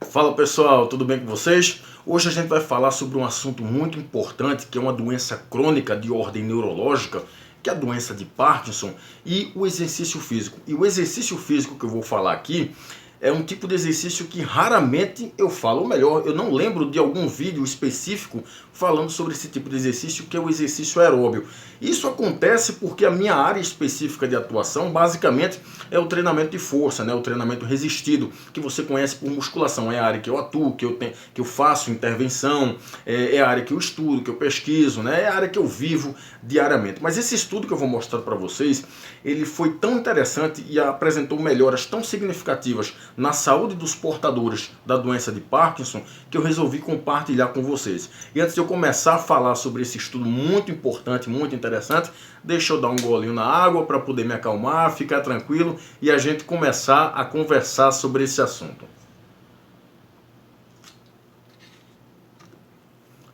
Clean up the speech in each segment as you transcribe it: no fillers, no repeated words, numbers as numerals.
Fala pessoal, tudo bem com vocês? Hoje a gente vai falar sobre um assunto muito importante, que é uma doença crônica de ordem neurológica, que é a doença de Parkinson, e o exercício físico. E o exercício físico que eu vou falar aqui é um tipo de exercício que raramente eu falo, ou melhor, eu não lembro de algum vídeo específico falando sobre esse tipo de exercício, que é o exercício aeróbio. Isso acontece porque a minha área específica de atuação basicamente é o treinamento de força, né? O treinamento resistido, que você conhece por musculação. É a área que eu atuo, que eu faço intervenção, é a área que eu estudo, que eu pesquiso, né? É a área que eu vivo diariamente. Mas esse estudo que eu vou mostrar para vocês, ele foi tão interessante e apresentou melhoras tão significativas na saúde dos portadores da doença de Parkinson, que eu resolvi compartilhar com vocês. E antes de eu começar a falar sobre esse estudo muito importante, muito interessante, deixa eu dar um golinho na água para poder me acalmar, ficar tranquilo e a gente começar a conversar sobre esse assunto.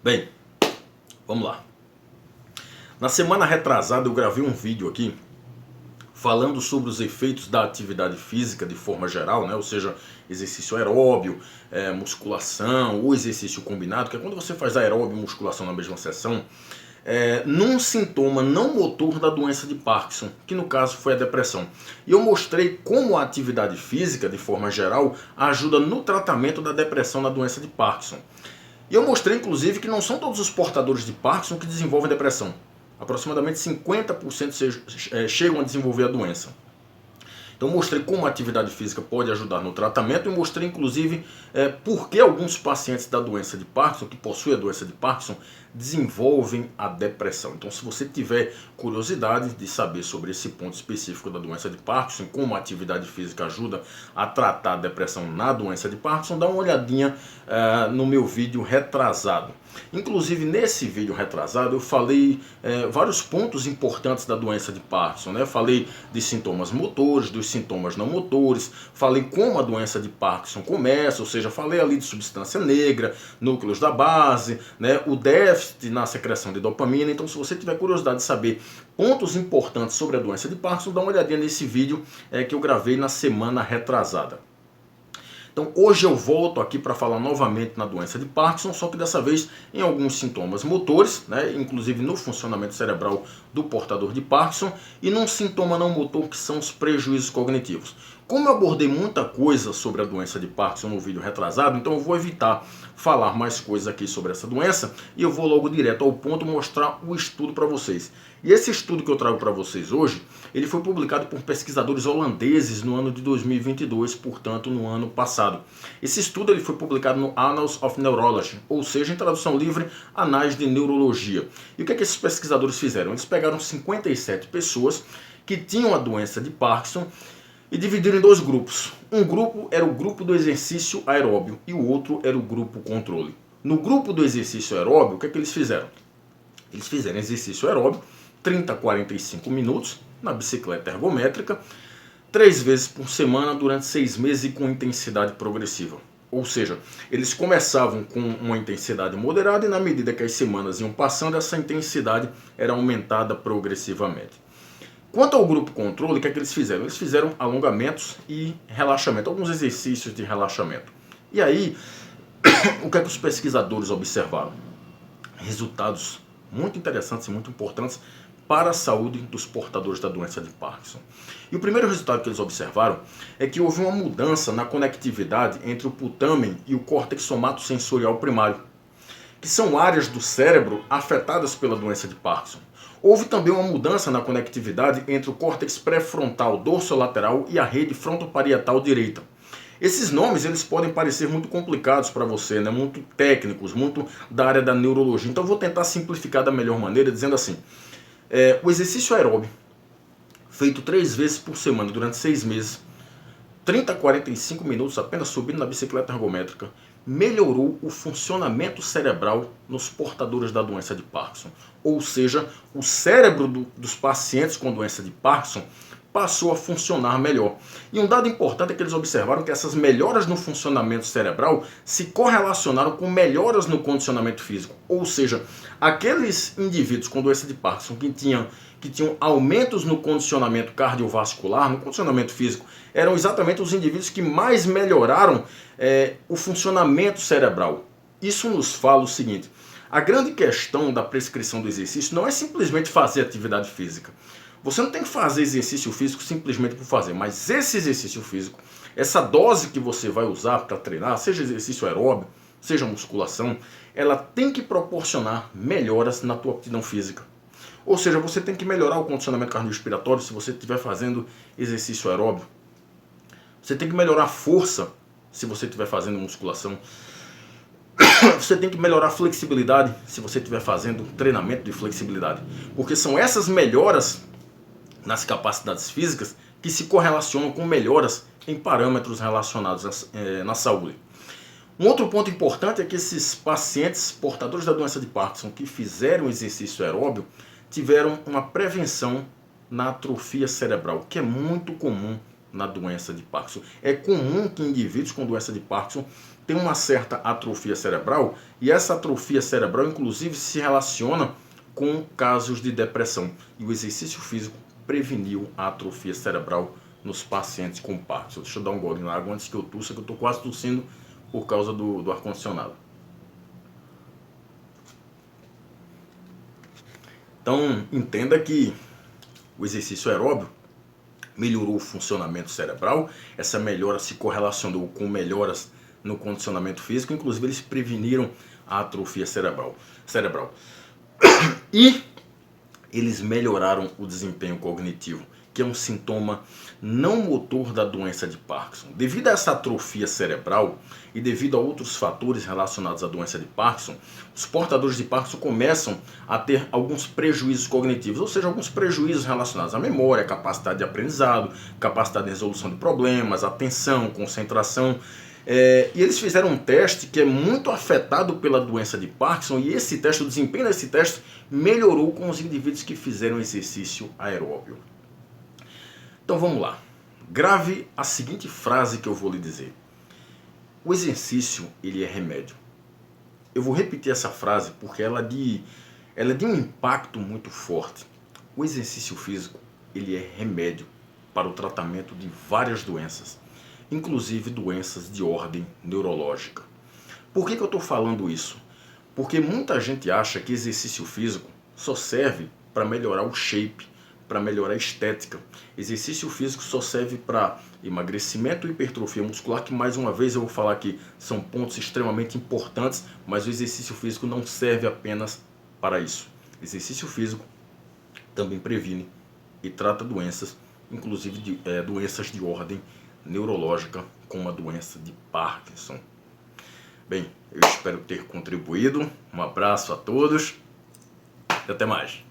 Bem, vamos lá. Na semana retrasada eu gravei um vídeo aqui falando sobre os efeitos da atividade física de forma geral, né? Ou seja, exercício aeróbio, musculação ou exercício combinado, que é quando você faz aeróbio e musculação na mesma sessão, num sintoma não motor da doença de Parkinson, que no caso foi a depressão. E eu mostrei como a atividade física, de forma geral, ajuda no tratamento da depressão na doença de Parkinson. E eu mostrei, inclusive, que não são todos os portadores de Parkinson que desenvolvem depressão. Aproximadamente 50% chegam a desenvolver a doença. Então mostrei como a atividade física pode ajudar no tratamento e mostrei inclusive por que alguns pacientes da doença de Parkinson, que possuem a doença de Parkinson, desenvolvem a depressão. Então se você tiver curiosidade de saber sobre esse ponto específico da doença de Parkinson, como a atividade física ajuda a tratar a depressão na doença de Parkinson, dá uma olhadinha no meu vídeo retrasado. Inclusive nesse vídeo retrasado eu falei vários pontos importantes da doença de Parkinson, né? Falei de sintomas motores, dos sintomas não motores, falei como a doença de Parkinson começa, ou seja, falei ali de substância negra, núcleos da base, né? O déficit na secreção de dopamina. Então se você tiver curiosidade de saber pontos importantes sobre a doença de Parkinson, dá uma olhadinha nesse vídeo que eu gravei na semana retrasada. Então hoje eu volto aqui para falar novamente na doença de Parkinson, só que dessa vez em alguns sintomas motores, né, inclusive no funcionamento cerebral do portador de Parkinson, e num sintoma não motor que são os prejuízos cognitivos. Como eu abordei muita coisa sobre a doença de Parkinson no vídeo retrasado, então eu vou evitar falar mais coisas aqui sobre essa doença e eu vou logo direto ao ponto mostrar o estudo para vocês. E esse estudo que eu trago para vocês hoje, ele foi publicado por pesquisadores holandeses no ano de 2022, portanto no ano passado. Esse estudo ele foi publicado no Annals of Neurology, ou seja, em tradução livre, Anais de Neurologia. E o que é que esses pesquisadores fizeram? Eles pegaram 57 pessoas que tinham a doença de Parkinson e dividiram em dois grupos. Um grupo era o grupo do exercício aeróbio e o outro era o grupo controle. No grupo do exercício aeróbio, o que é que eles fizeram? Eles fizeram exercício aeróbio 30 a 45 minutos na bicicleta ergométrica, 3 vezes por semana durante 6 meses e com intensidade progressiva. Ou seja, eles começavam com uma intensidade moderada e na medida que as semanas iam passando, essa intensidade era aumentada progressivamente. Quanto ao grupo controle, o que é que eles fizeram? Eles fizeram alongamentos e relaxamento, alguns exercícios de relaxamento. E aí, o que é que os pesquisadores observaram? Resultados muito interessantes e muito importantes para a saúde dos portadores da doença de Parkinson. E o primeiro resultado que eles observaram é que houve uma mudança na conectividade entre o putamen e o córtex somatosensorial primário, que são áreas do cérebro afetadas pela doença de Parkinson. Houve também uma mudança na conectividade entre o córtex pré-frontal dorsolateral e a rede frontoparietal direita. Esses nomes eles podem parecer muito complicados para você, né? Muito técnicos, muito da área da neurologia. Então eu vou tentar simplificar da melhor maneira, dizendo assim, o exercício aeróbio, feito 3 vezes por semana durante 6 meses, 30 a 45 minutos apenas subindo na bicicleta ergométrica, melhorou o funcionamento cerebral nos portadores da doença de Parkinson. Ou seja, o cérebro dos pacientes com doença de Parkinson passou a funcionar melhor. E um dado importante é que eles observaram que essas melhoras no funcionamento cerebral se correlacionaram com melhoras no condicionamento físico. Ou seja, aqueles indivíduos com doença de Parkinson que tinham aumentos no condicionamento cardiovascular, no condicionamento físico, eram exatamente os indivíduos que mais melhoraram o funcionamento cerebral. Isso nos fala o seguinte: a grande questão da prescrição do exercício não é simplesmente fazer atividade física. Você não tem que fazer exercício físico simplesmente por fazer, mas esse exercício físico, essa dose que você vai usar para treinar, seja exercício aeróbio, seja musculação, ela tem que proporcionar melhoras na tua aptidão física. Ou seja, você tem que melhorar o condicionamento cardiorrespiratório se você estiver fazendo exercício aeróbio. Você tem que melhorar a força se você estiver fazendo musculação. Você tem que melhorar a flexibilidade se você estiver fazendo treinamento de flexibilidade. Porque são essas melhoras nas capacidades físicas que se correlacionam com melhoras em parâmetros relacionados na saúde. Um outro ponto importante é que esses pacientes portadores da doença de Parkinson que fizeram exercício aeróbio tiveram uma prevenção na atrofia cerebral, que é muito comum na doença de Parkinson. É comum que indivíduos com doença de Parkinson tenham uma certa atrofia cerebral, e essa atrofia cerebral inclusive se relaciona com casos de depressão. E o exercício físico preveniu a atrofia cerebral nos pacientes com Parkinson. Deixa eu dar um gole na água antes que eu tussa, que eu estou quase tossindo por causa do ar-condicionado. Então, entenda que o exercício aeróbio melhorou o funcionamento cerebral, essa melhora se correlacionou com melhoras no condicionamento físico, inclusive eles preveniram a atrofia cerebral. E eles melhoraram o desempenho cognitivo, que é um sintoma não motor da doença de Parkinson. Devido a essa atrofia cerebral e devido a outros fatores relacionados à doença de Parkinson, os portadores de Parkinson começam a ter alguns prejuízos cognitivos, ou seja, alguns prejuízos relacionados à memória, capacidade de aprendizado, capacidade de resolução de problemas, atenção, concentração. E eles fizeram um teste que é muito afetado pela doença de Parkinson, e esse teste, o desempenho desse teste melhorou com os indivíduos que fizeram exercício aeróbio. Então vamos lá. Grave a seguinte frase que eu vou lhe dizer: o exercício, ele é remédio. Eu vou repetir essa frase porque ela é de um impacto muito forte. O exercício físico, ele é remédio para o tratamento de várias doenças, inclusive doenças de ordem neurológica. Por que eu estou falando isso? Porque muita gente acha que exercício físico só serve para melhorar o shape, para melhorar a estética. Exercício físico só serve para emagrecimento e hipertrofia muscular, que mais uma vez eu vou falar que são pontos extremamente importantes, mas o exercício físico não serve apenas para isso. Exercício físico também previne e trata doenças, inclusive doenças de ordem neurológica, como a doença de Parkinson. Bem, eu espero ter contribuído. Um abraço a todos e até mais.